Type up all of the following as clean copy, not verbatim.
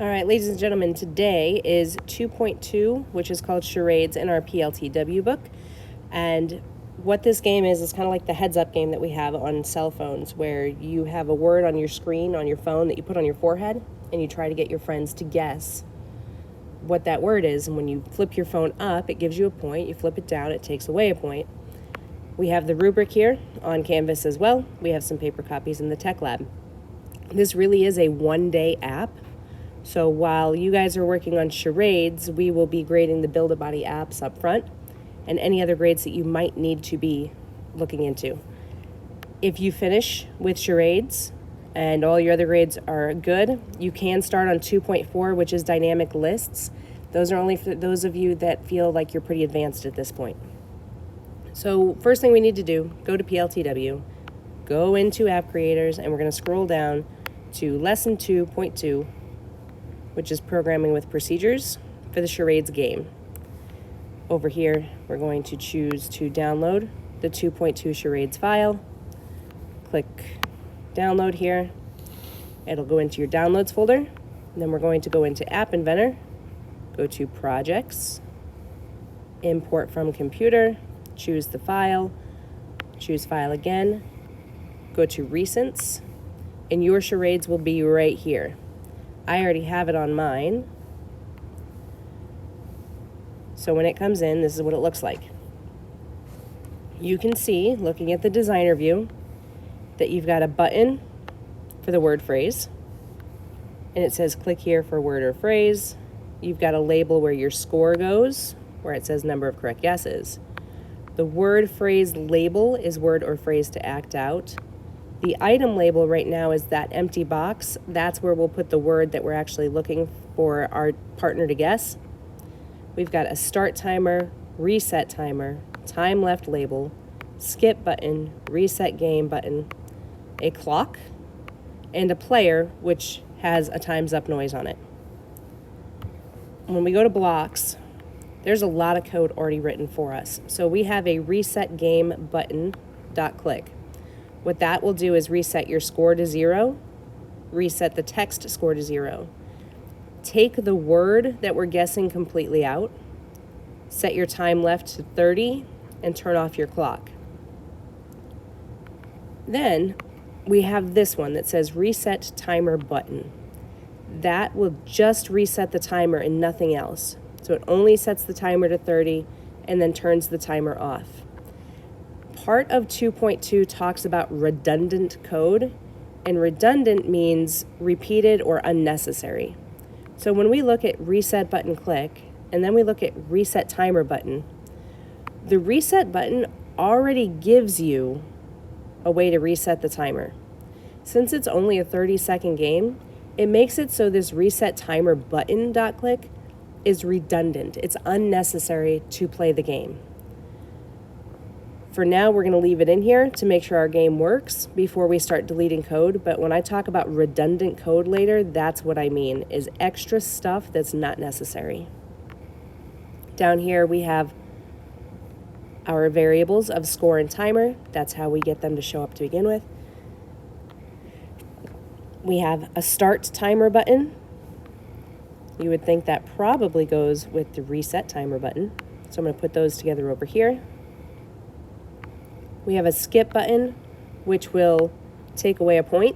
All right, ladies and gentlemen, today is 2.2, which is called Charades in our PLTW book. And what this game is kind of like the heads-up game that we have on cell phones, where you have a word on your screen, on your phone, that you put on your forehead, and you try to get your friends to guess what that word is. And when you flip your phone up, it gives you a point. You flip it down, it takes away a point. We have the rubric here on Canvas as well. We have some paper copies in the tech lab. This really is a one-day app. So while you guys are working on charades, we will be grading the Build-A-Body apps up front and any other grades that you might need to be looking into. If you finish with charades and all your other grades are good, you can start on 2.4, which is dynamic lists. Those are only for those of you that feel like you're pretty advanced at this point. So first thing we need to do, go to PLTW, go into App Creators, and we're going to scroll down to Lesson 2.2, which is Programming with Procedures for the Charades game. Over here, we're going to choose to download the 2.2 Charades file. Click Download here. It'll go into your Downloads folder. And then we're going to go into App Inventor, go to Projects, Import from Computer, choose the file, choose File again, go to Recents, and your charades will be right here. I already have it on mine. So when it comes in, this is what it looks like. You can see, looking at the designer view, that you've got a button for the word phrase. And it says click here for word or phrase. You've got a label where your score goes, where it says number of correct guesses. The word phrase label is word or phrase to act out. The item label right now is that empty box. That's where we'll put the word that we're actually looking for our partner to guess. We've got a start timer, reset timer, time left label, skip button, reset game button, a clock, and a player, which has a time's up noise on it. When we go to blocks, there's a lot of code already written for us. So we have a reset game button dot click. What that will do is reset your score to 0, reset the text score to 0. Take the word that we're guessing completely out, set your time left to 30, and turn off your clock. Then we have this one that says reset timer button. That will just reset the timer and nothing else. So it only sets the timer to 30 and then turns the timer off. Part of 2.2 talks about redundant code, and redundant means repeated or unnecessary. So when we look at reset button click, and then we look at reset timer button, the reset button already gives you a way to reset the timer. Since it's only a 30-second game, it makes it so this reset timer button dot click is redundant. It's unnecessary to play the game. For now, we're going to leave it in here to make sure our game works before we start deleting code. But when I talk about redundant code later, that's what I mean, is extra stuff that's not necessary. Down here, we have our variables of score and timer. That's how we get them to show up to begin with. We have a start timer button. You would think that probably goes with the reset timer button. So I'm going to put those together over here. We have a skip button, which will take away a point.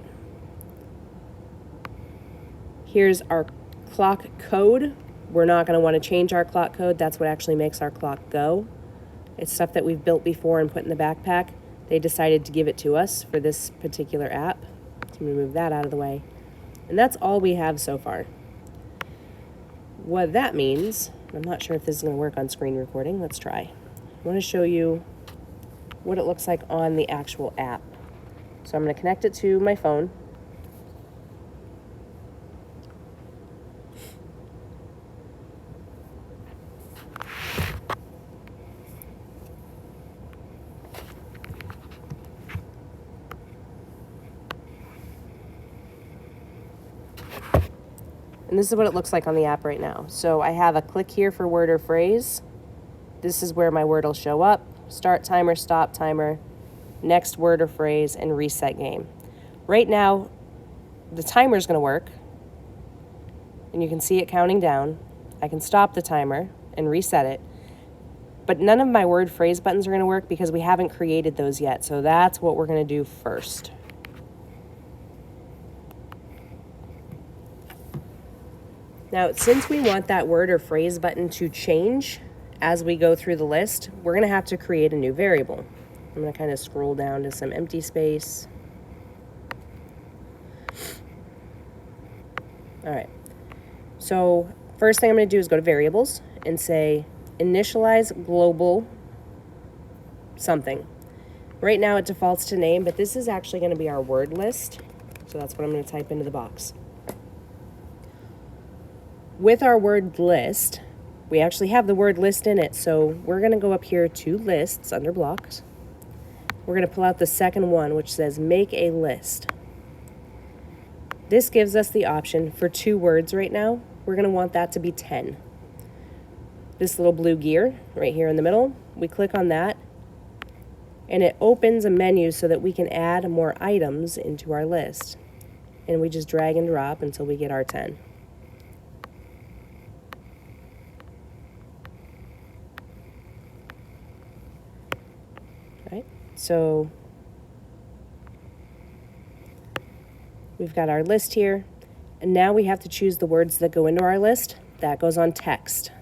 Here's our clock code. We're not going to want to change our clock code. That's what actually makes our clock go. It's stuff that we've built before and put in the backpack. They decided to give it to us for this particular app. So I'm going to move that out of the way. And that's all we have so far. What that means, I'm not sure if this is going to work on screen recording. Let's try. I want to show you what it looks like on the actual app. So I'm going to connect it to my phone. And this is what it looks like on the app right now. So I have a click here for word or phrase. This is where my word will show up. Start timer, stop timer, next word or phrase, and reset game. Right now, the timer is going to work. and you can see it counting down. I can stop the timer and reset it. But none of my word phrase buttons are going to work because we haven't created those yet. So that's what we're going to do first. Now, since we want that word or phrase button to change as we go through the list, we're going to have to create a new variable. I'm going to kind of scroll down to some empty space. All right. So first thing I'm going to do is go to variables and say initialize global something. Right now it defaults to name, but this is actually going to be our word list. So that's what I'm going to type into the box. With our word list, we actually have the word list in it. So we're going to go up here to lists under blocks. We're going to pull out the second one, which says make a list. This gives us the option for 2 words right now. We're going to want that to be 10. This little blue gear right here in the middle, we click on that and it opens a menu so that we can add more items into our list. And we just drag and drop until we get our 10. Right? So we've got our list here, and now we have to choose the words that go into our list. That goes on text.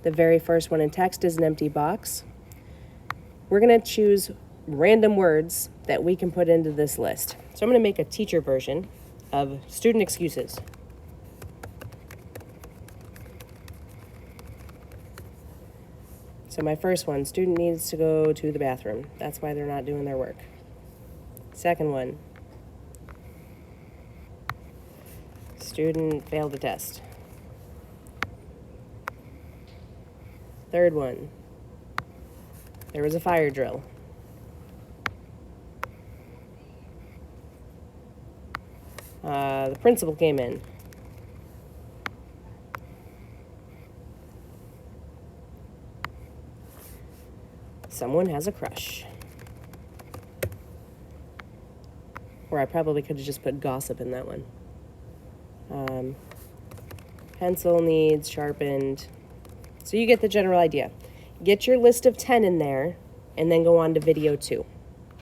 The very first one in text is an empty box. We're going to choose random words that we can put into this list. So I'm going to make a teacher version of student excuses. So my first one, student needs to go to the bathroom. That's why they're not doing their work. Second one, student failed a test. Third one, there was a fire drill. The principal came in. Someone has a crush. Or I probably could have just put gossip in that one. Pencil needs sharpened. So you get the general idea. Get your list of 10 in there, and then go on to video 2.